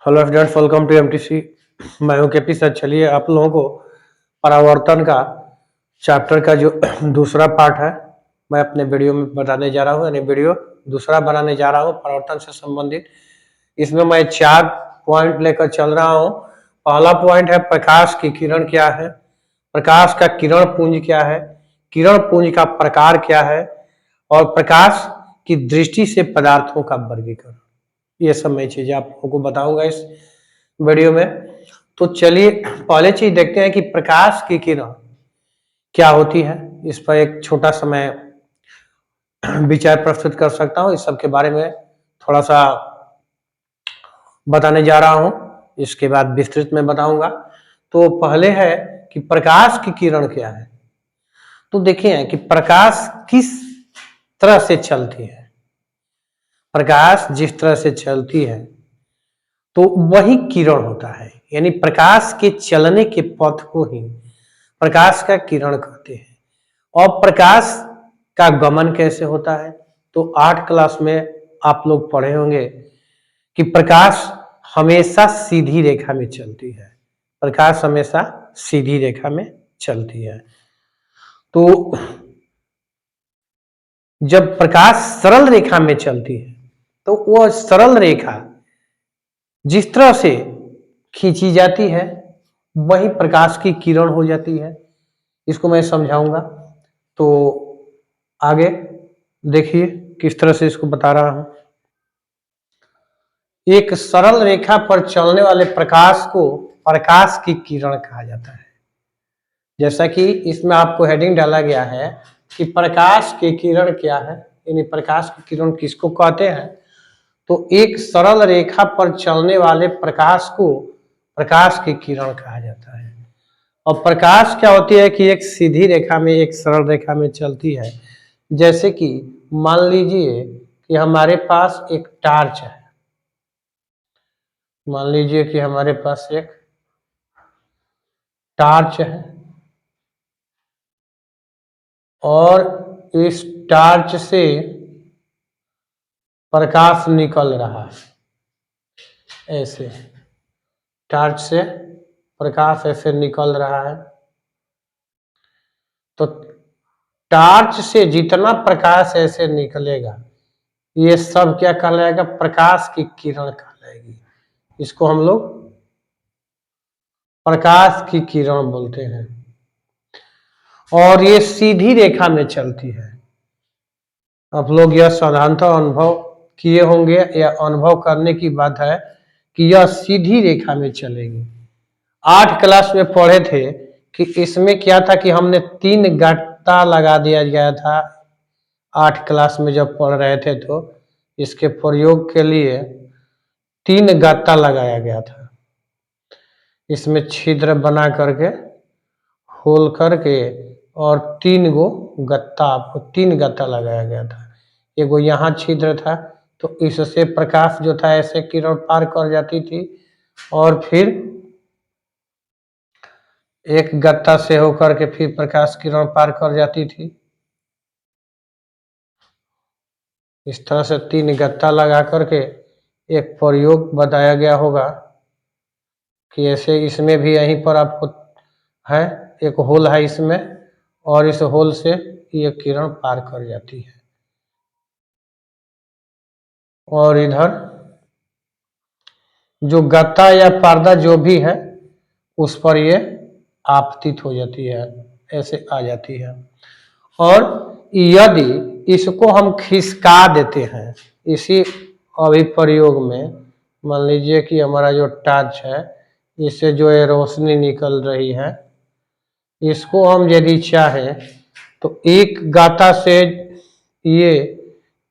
Hello students, welcome to MTC. मैं हूं KP sir. चलिए आप लोगों को परावर्तन का चैप्टर का जो दूसरा पार्ट है मैं अपने वीडियो में बताने जा रहा हूं, यानी वीडियो दूसरा बनाने जा रहा हूं परावर्तन से संबंधित। इसमें मैं 4 पॉइंट लेकर चल रहा हूं। पहला पॉइंट है प्रकाश की किरण क्या है, प्रकाश का किरण पुंज क्या है, किरण पुंज का प्रकार क्या है और प्रकाश की दृष्टि से पदार्थों का वर्गीकरण। ये सब मैं चीजें आप लोगों को बताऊंगा इस वीडियो में। तो चलिए पहले चीज देखते हैं कि प्रकाश की किरण क्या होती है। इस पर एक छोटा सा मैं विचार प्रस्तुत कर सकता हूँ। इस सब के बारे में थोड़ा सा बताने जा रहा हूँ, इसके बाद विस्तृत में बताऊंगा। तो पहले है कि प्रकाश की किरण क्या है। तो देखिए कि प्रकाश किस तरह से चलती है। प्रकाश जिस तरह से चलती है तो वही किरण होता है, यानी प्रकाश के चलने के पथ को ही प्रकाश का किरण कहते हैं। और प्रकाश का गमन कैसे होता है, तो 8 क्लास में आप लोग पढ़े होंगे कि प्रकाश हमेशा सीधी रेखा में चलती है। प्रकाश हमेशा सीधी रेखा में चलती है। तो जब प्रकाश सरल रेखा में चलती है तो वह सरल रेखा जिस तरह से खींची जाती है वही प्रकाश की किरण हो जाती है। इसको मैं समझाऊंगा। तो आगे देखिए किस तरह से इसको बता रहा हूं। एक सरल रेखा पर चलने वाले प्रकाश को प्रकाश की किरण कहा जाता है। जैसा कि इसमें आपको हेडिंग डाला गया है कि प्रकाश की किरण क्या है, यानी प्रकाश की किरण किसको कहते हैं। तो एक सरल रेखा पर चलने वाले प्रकाश को प्रकाश की किरण कहा जाता है। और प्रकाश क्या होती है कि एक सीधी रेखा में, एक सरल रेखा में चलती है। जैसे कि मान लीजिए कि हमारे पास एक टार्च है। मान लीजिए कि हमारे पास एक टार्च है और इस टार्च से प्रकाश निकल रहा है। ऐसे टार्च से प्रकाश ऐसे निकल रहा है। तो टार्च से जितना प्रकाश ऐसे निकलेगा ये सब क्या कहलाएगा, प्रकाश की किरण कहलाएगी। इसको हम लोग प्रकाश की किरण बोलते हैं। और ये सीधी रेखा में चलती है। आप लोग यह साधारणतः अनुभव किए होंगे या अनुभव करने की बात है कि यह सीधी रेखा में चलेगी। 8 क्लास में पढ़े थे कि इसमें क्या था कि हमने 3 गट्टा लगा दिया गया था। 8 क्लास में जब पढ़ रहे थे तो इसके प्रयोग के लिए 3 गट्टा लगाया गया था। इसमें छिद्र बना करके होल करके और 3 गो गत्ता, आपको 3 गत्ता लगाया गया था। एगो यहाँ छिद्र था तो इससे प्रकाश जो था ऐसे किरण पार कर जाती थी और फिर एक गत्ता से होकर के फिर प्रकाश किरण पार कर जाती थी। इस तरह से 3 गत्ता लगा करके एक प्रयोग बताया गया होगा कि ऐसे इसमें भी यहीं पर आपको है एक होल है इसमें, और इस होल से ये किरण पार कर जाती है और इधर जो गत्ता या पर्दा जो भी है उस पर ये आपतित हो जाती है, ऐसे आ जाती है। और यदि इसको हम खिसका देते हैं इसी अभी प्रयोग में, मान लीजिए कि हमारा जो टॉर्च है इससे जो ये रोशनी निकल रही है, इसको हम यदि चाहें तो एक गाता से ये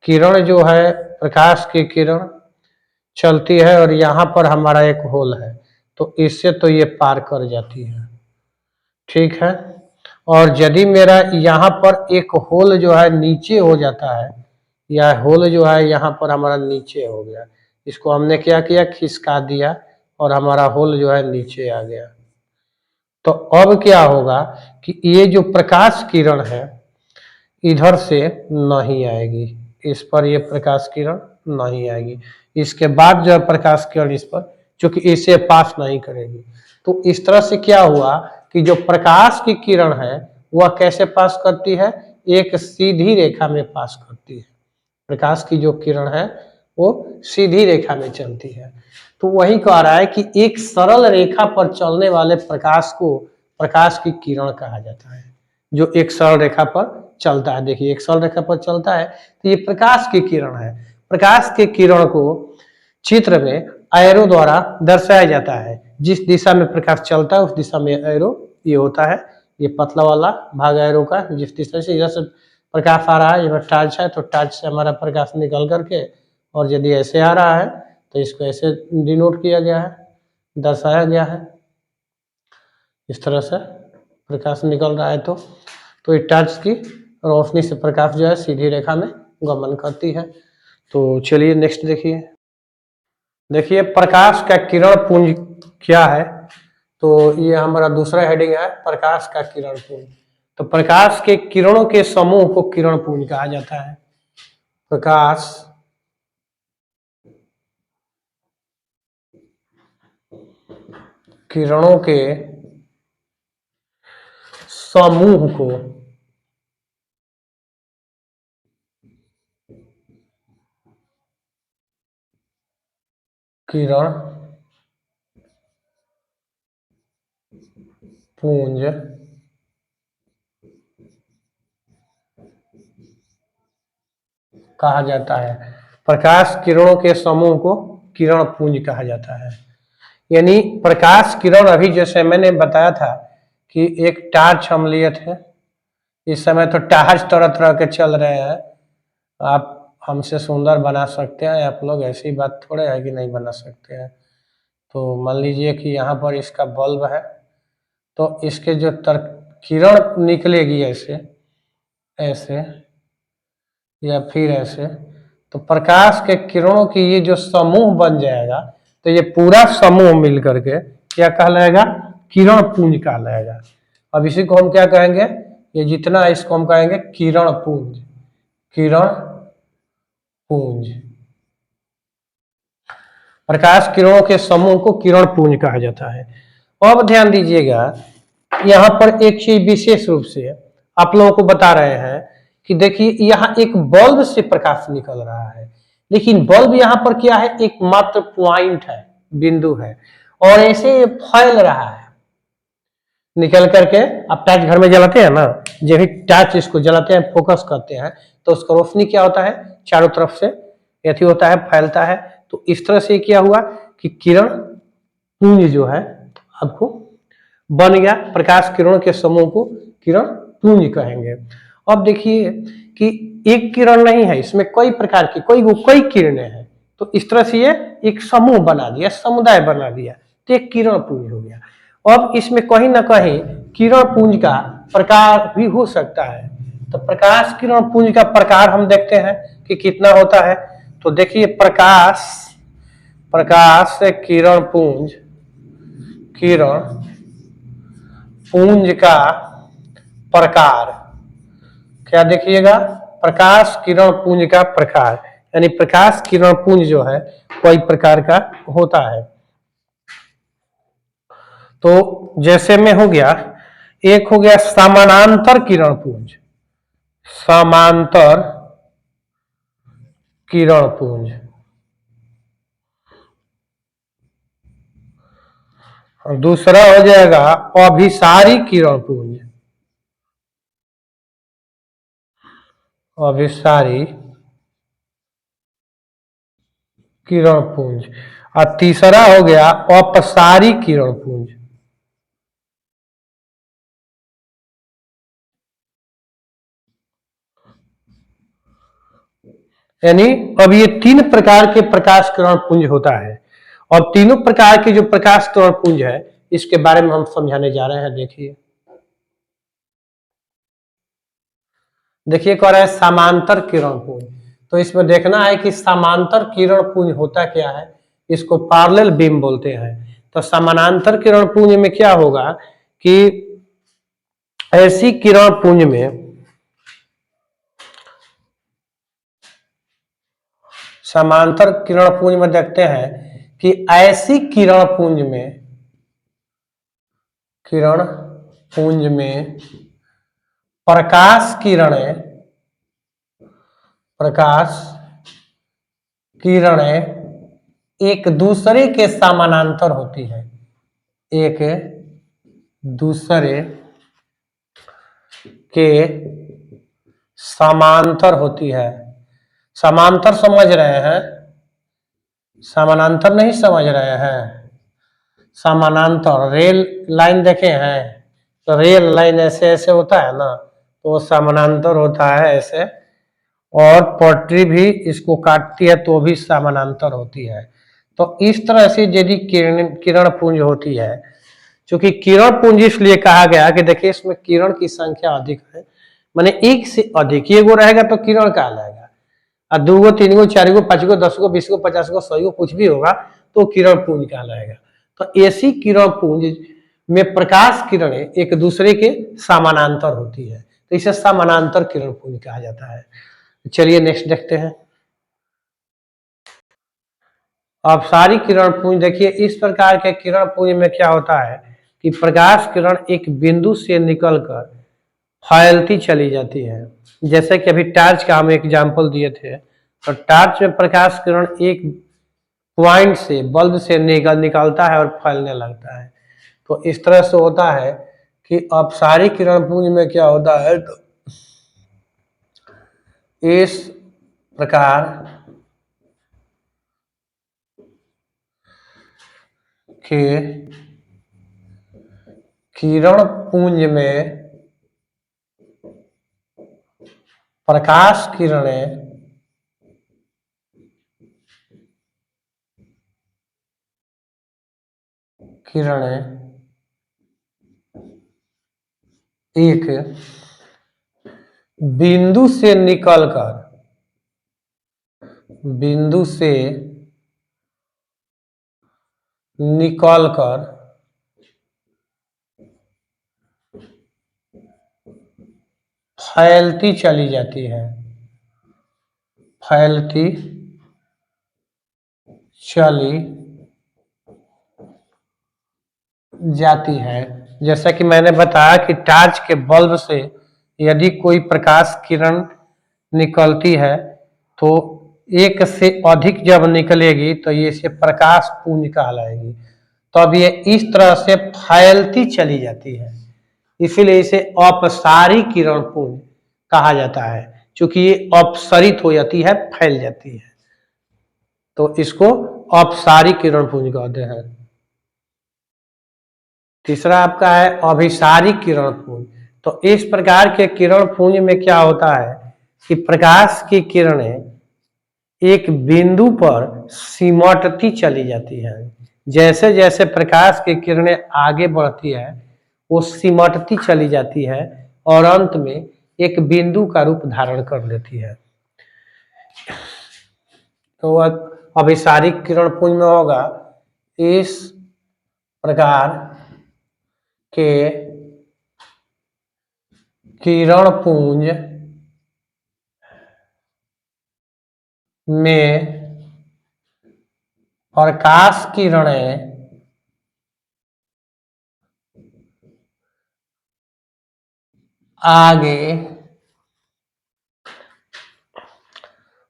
किरण जो है प्रकाश की किरण चलती है और यहाँ पर हमारा एक होल है तो इससे तो ये पार कर जाती है, ठीक है। और यदि मेरा यहाँ पर एक होल जो है नीचे हो जाता है, या होल जो है यहाँ पर हमारा नीचे हो गया, इसको हमने क्या किया, खिसका दिया और हमारा होल जो है नीचे आ गया। तो अब क्या होगा कि ये जो प्रकाश किरण है इधर से नहीं आएगी, इस पर ये प्रकाश किरण नहीं आएगी। इसके बाद जो प्रकाश किरण इस पर जो कि इसे पास नहीं करेगी। तो इस तरह से क्या हुआ कि जो प्रकाश की किरण है वह कैसे पास करती है, एक सीधी रेखा में पास करती है। प्रकाश की जो किरण है वो सीधी रेखा में चलती है। तो वही कह रहा है कि एक सरल रेखा पर चलने वाले प्रकाश को प्रकाश की किरण कहा जाता है। जो एक सरल रेखा पर चलता है, देखिए एक सरल रेखा पर चलता है तो ये प्रकाश की किरण है। प्रकाश के किरण को चित्र में एरो द्वारा दर्शाया जाता है। जिस दिशा में प्रकाश चलता है उस दिशा में एरो ये होता है, ये पतला वाला भाग एरो का। जिस दिशा से इधर से प्रकाश आ रहा है, यहाँ टार्च है तो टार्च से हमारा प्रकाश निकल करके, और यदि ऐसे आ रहा है तो इसको ऐसे डिनोट किया गया है, दर्शाया गया है। इस तरह से प्रकाश निकल रहा है तो ये टॉर्च की रोशनी से प्रकाश जो है सीधी रेखा में गमन करती है। तो चलिए नेक्स्ट देखिए। देखिए प्रकाश का किरण पुंज क्या है, तो ये हमारा दूसरा हेडिंग है, प्रकाश का किरण पुंज। तो प्रकाश के किरणों के समूह को किरण पुंज कहा जाता है। प्रकाश किरणों के समूह को किरण पुंज कहा जाता है। प्रकाश किरणों के समूह को किरण पुंज कहा जाता है। यानी प्रकाश किरण, अभी जैसे मैंने बताया था कि एक टार्च हम लिए थे, इस समय तो टार्च तरह तरह के चल रहे हैं, आप हमसे सुंदर बना सकते हैं आप लोग, ऐसी बात थोड़े है कि नहीं बना सकते हैं। तो मान लीजिए कि यहाँ पर इसका बल्ब है, तो इसके जो किरण निकलेगी ऐसे ऐसे या फिर ऐसे, तो प्रकाश के किरणों की ये जो समूह बन जाएगा, तो ये पूरा समूह मिल करके क्या कहलाएगा, किरण पुंज कहलाएगा। अब इसी को हम क्या कहेंगे, ये जितना इसको हम कहेंगे किरण पुंज, किरण पुंज। प्रकाश किरणों के समूह को किरण पुंज कहा जाता है। अब ध्यान दीजिएगा, यहाँ पर एक चीज विशेष रूप से आप लोगों को बता रहे हैं कि देखिए यहाँ एक बल्ब से प्रकाश निकल रहा है, लेकिन बल्ब यहाँ पर क्या है, एक मात्र पॉइंट है, बिंदु है, और ऐसे फैल रहा है निकल करके। आप टॉर्च घर में जलाते हैं ना, जब भी टॉर्च इसको जलाते हैं, फोकस करते हैं, तो उसका रोशनी क्या होता है, चारों तरफ से यथी होता है, फैलता है। तो इस तरह से क्या हुआ कि किरण पुंज जो है आपको बन गया। प्रकाश किरणों के समूह को किरण पुंज कहेंगे। अब देखिए कि एक किरण नहीं है, इसमें कई प्रकार की कई किरणें हैं, तो इस तरह से ये एक समूह बना दिया, समुदाय बना दिया, तो एक किरण पुंज हो गया। अब इसमें कहीं ना कहीं किरण पुंज का प्रकार भी हो सकता है। तो प्रकाश किरण पुंज का प्रकार हम देखते हैं कि कितना होता है। तो देखिए प्रकाश से किरण पुंज का प्रकार क्या देखिएगा, प्रकाश किरण पुंज का प्रकार, यानी प्रकाश किरण पुंज जो है कई प्रकार का होता है। तो जैसे में हो गया, एक हो गया समानांतर किरण पुंज, समांतर किरण पुंज। दूसरा हो जाएगा अभिसारी किरण पुंज, अभिसारी किरण पुंज। और तीसरा हो गया अपसारी किरण पुंज। यानी अब ये तीन प्रकार के प्रकाश किरण पुंज होता है, और तीनों प्रकार के जो प्रकाश किरण पुंज है इसके बारे में हम समझाने जा रहे हैं। देखिए कह रहा है समांतर किरण पुंज। तो इसमें देखना है कि समांतर किरण पुंज होता क्या है, इसको पैरेलल बीम बोलते हैं। तो समानांतर किरण पुंज में क्या होगा कि ऐसी किरण पुंज में समांतर किरण पुंज में देखते हैं कि ऐसी किरण पुंज में प्रकाश किरणें एक दूसरे के समानांतर होती है, एक दूसरे के समांतर होती है। समांतर समझ रहे हैं? समानांतर नहीं समझ रहे हैं? समानांतर रेल लाइन देखे हैं तो रेल लाइन ऐसे ऐसे होता है ना, तो वो समानांतर होता है ऐसे, और पटरी भी इसको काटती है तो भी समानांतर होती है। तो इस तरह से यदि किरण पुंज होती है, क्योंकि किरण पुंज इसलिए कहा गया कि देखिए इसमें किरण की संख्या अधिक है, माने एक से अधिक, ये गो रहेगा तो किरण कहलाएगा, और 2 गो 3 गो 4 गो 5 गो 10 गो 20 गो 50 गो 100 गो कुछ भी होगा तो किरण पुंज कहलाएगा। तो ऐसी किरण पुंज में प्रकाश किरणें एक दूसरे के समानांतर होती है, तो इसे समानांतर किरण पुंज कहा जाता है। चलिए नेक्स्ट देखते हैं। अब सारी किरण पुंज देखिए, इस प्रकार के किरण पुंज में क्या होता है कि प्रकाश किरण एक बिंदु से निकलकर फैलती चली जाती है। जैसे कि अभी टार्च का हम एग्जाम्पल दिए थे, तो टार्च में प्रकाश किरण एक पॉइंट से बल्ब से निकलता है और फैलने लगता है। तो इस तरह से होता है कि अब सारी किरण पुंज में क्या होता है, तो इस प्रकार के किरण पुंज में प्रकाश किरणें एक बिंदु से निकलकर फैलती चली जाती है, फैलती चली जाती है। जैसा कि मैंने बताया कि टार्च के बल्ब से यदि कोई प्रकाश किरण निकलती है तो एक से अधिक जब निकलेगी तो ये इसे प्रकाश पुंज कहलाएगी। तो अब ये इस तरह से फैलती चली जाती है, इसीलिए इसे अपसारी किरण पुंज कहा जाता है, क्योंकि ये अपसरित हो जाती है, फैल जाती है, तो इसको अपसारी किरण पुंज कहते हैं। तीसरा आपका है अभिसारी किरण पुंज। तो इस प्रकार के किरण पुंज में क्या होता है कि प्रकाश की किरणें एक बिंदु पर सिमटती चली जाती है। जैसे जैसे प्रकाश की किरणें आगे बढ़ती है वो सिमटती चली जाती है और अंत में एक बिंदु का रूप धारण कर लेती है। तो अभिसारी किरण पुंज में होगा इस प्रकार के किरण पुंज में प्रकाश किरणें आगे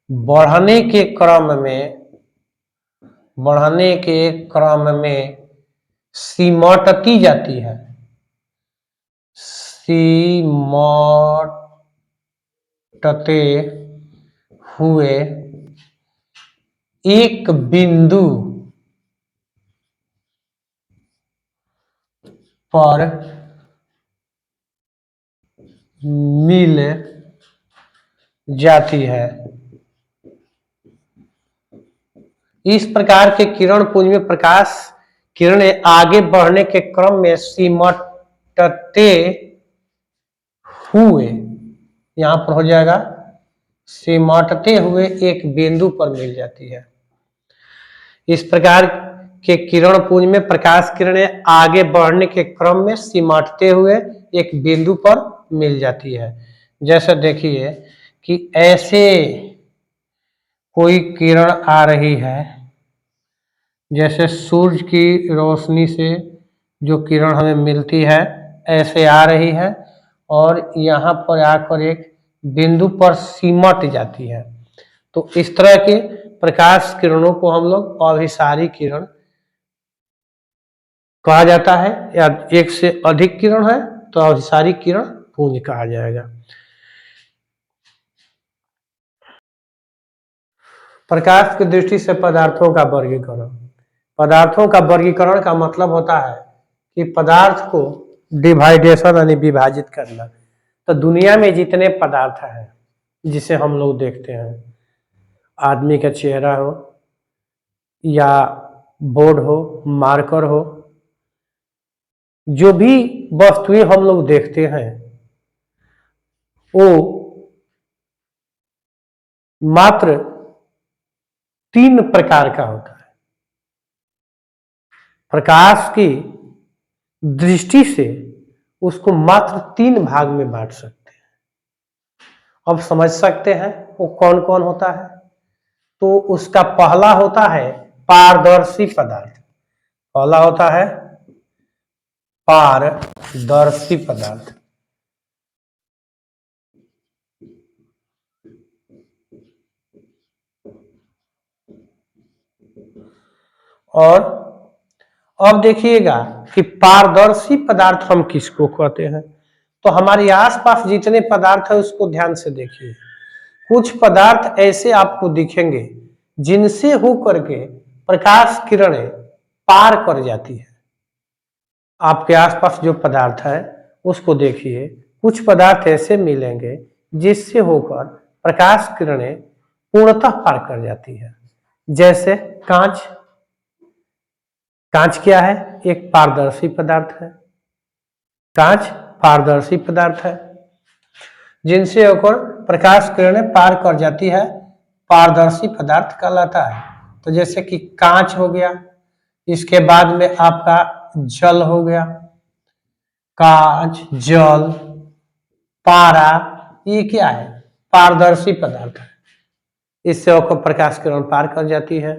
बढ़ने के क्रम में सिमटती जाती है, सिमटते हुए एक बिंदु पर मिल जाती है। इस प्रकार के किरण पुंज में प्रकाश किरणें आगे बढ़ने के क्रम में सिमटते हुए, यहां पर हो जाएगा सिमटते हुए एक बिंदु पर मिल जाती है। इस प्रकार के किरण पुंज में प्रकाश किरणें आगे बढ़ने के क्रम में सिमटते हुए एक बिंदु पर मिल जाती है। जैसे देखिए कि ऐसे कोई किरण आ रही है जैसे सूरज की रोशनी से जो किरण हमें मिलती है ऐसे आ रही है और यहाँ पर आकर एक बिंदु पर सिमट जाती है। तो इस तरह के प्रकाश किरणों को हम लोग अभिसारी किरण कहा जाता है, या एक से अधिक किरण है तो अभिसारी किरण पुंज कहा जाएगा। प्रकाश की दृष्टि से पदार्थों का वर्गीकरण। पदार्थों का वर्गीकरण का मतलब होता है कि पदार्थ को डिवाइडेशन यानी विभाजित करना। तो दुनिया में जितने पदार्थ हैं जिसे हम लोग देखते हैं, आदमी का चेहरा हो या बोर्ड हो, मार्कर हो, जो भी वस्तुएं हम लोग देखते हैं वो मात्र 3 प्रकार का होता है। प्रकाश की दृष्टि से उसको मात्र 3 भाग में बांट सकते हैं। अब समझ सकते हैं वो कौन कौन होता है। तो उसका पहला होता है पारदर्शी पदार्थ। पहला होता है पारदर्शी पदार्थ। और अब देखिएगा कि पारदर्शी पदार्थ हम किसको कहते हैं। तो हमारे आसपास जितने पदार्थ है उसको ध्यान से देखिए। कुछ पदार्थ ऐसे आपको दिखेंगे जिनसे होकर के प्रकाश किरणें पार कर जाती है। आपके आसपास जो पदार्थ है उसको देखिए, कुछ पदार्थ ऐसे मिलेंगे जिससे होकर प्रकाश किरणें पूर्णतः पार कर जाती है। जैसे कांच। कांच क्या है? एक पारदर्शी पदार्थ है। कांच पारदर्शी पदार्थ है जिनसे होकर प्रकाश किरणें पार कर जाती है, पारदर्शी पदार्थ कहलाता है। तो जैसे कि कांच हो गया, इसके बाद में आपका जल हो गया, कांच, जल, पारा, ये क्या है? पारदर्शी पदार्थ है। इससे होकर प्रकाश किरण पार कर जाती है।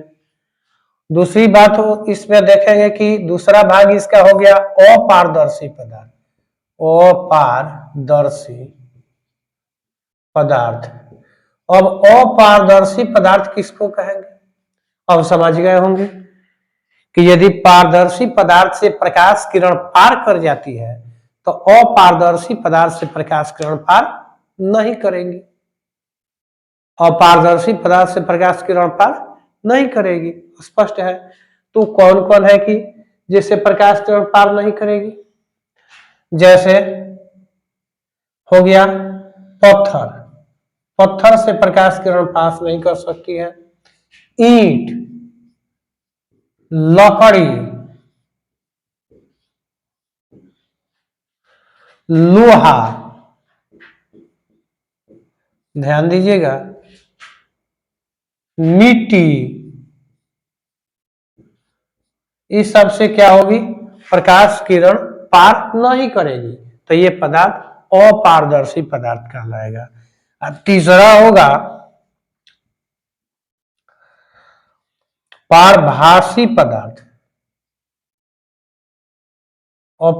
दूसरी बात हो इसमें देखेंगे कि दूसरा भाग इसका हो गया अपारदर्शी पदार्थ। अपारदर्शी पदार्थ। अब अपारदर्शी पदार्थ किसको कहेंगे? अब समझ गए होंगे कि यदि पारदर्शी पदार्थ से प्रकाश किरण पार कर जाती है तो अपारदर्शी पदार्थ से प्रकाश किरण पार नहीं करेंगी। अपारदर्शी पदार्थ से प्रकाश किरण पार नहीं करेगी, स्पष्ट है। तो कौन कौन है कि जिससे प्रकाश किरण पार नहीं करेगी? जैसे हो गया पत्थर। पत्थर से प्रकाश किरण पास नहीं कर सकती है। ईंट, लकड़ी, लोहा, ध्यान दीजिएगा, मिट्टी, इस सब से क्या होगी? प्रकाश किरण पार नहीं करेगी। तो ये पदार्थ अपारदर्शी पदार्थ कहलाएगा। अब तीसरा होगा पारभासी पदार्थ। और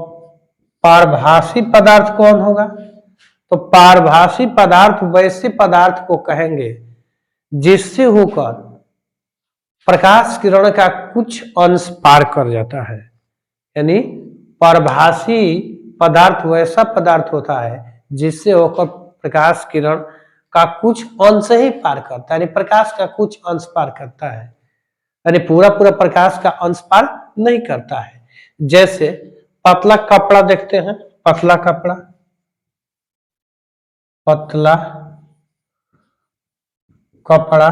पारभासी पदार्थ कौन होगा? तो पारभासी पदार्थ वैसे पदार्थ को कहेंगे जिससे होकर प्रकाश किरण का कुछ अंश पार कर जाता है। यानी परभासी पदार्थ वैसा पदार्थ होता है जिससे होकर प्रकाश किरण का कुछ अंश ही पार करता है, यानी प्रकाश का कुछ अंश पार करता है, यानी पूरा पूरा प्रकाश का अंश पार नहीं करता है। जैसे पतला कपड़ा देखते हैं, पतला कपड़ा, पतला कपड़ा,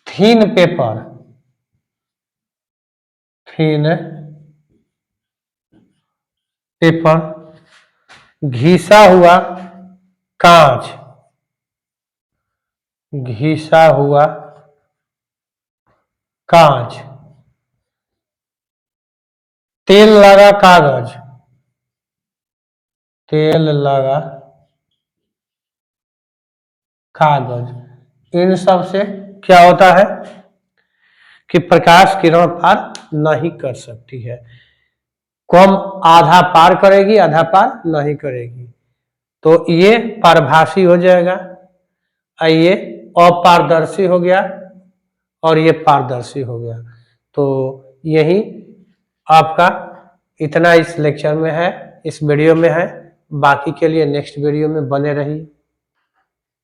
थीन पेपर, थीन पेपर, घिसा हुआ कांच, घिसा हुआ कांच, तेल लगा कागज, तेल लगा कागज, इन सब से क्या होता है कि प्रकाश किरण पार नहीं कर सकती है। कम आधा पार करेगी, आधा पार नहीं करेगी, तो ये पारभासी हो जाएगा। ये अपारदर्शी हो गया और ये पारदर्शी हो गया। तो यही आपका इतना इस लेक्चर में है, इस वीडियो में है। बाकी के लिए नेक्स्ट वीडियो में बने रहिए।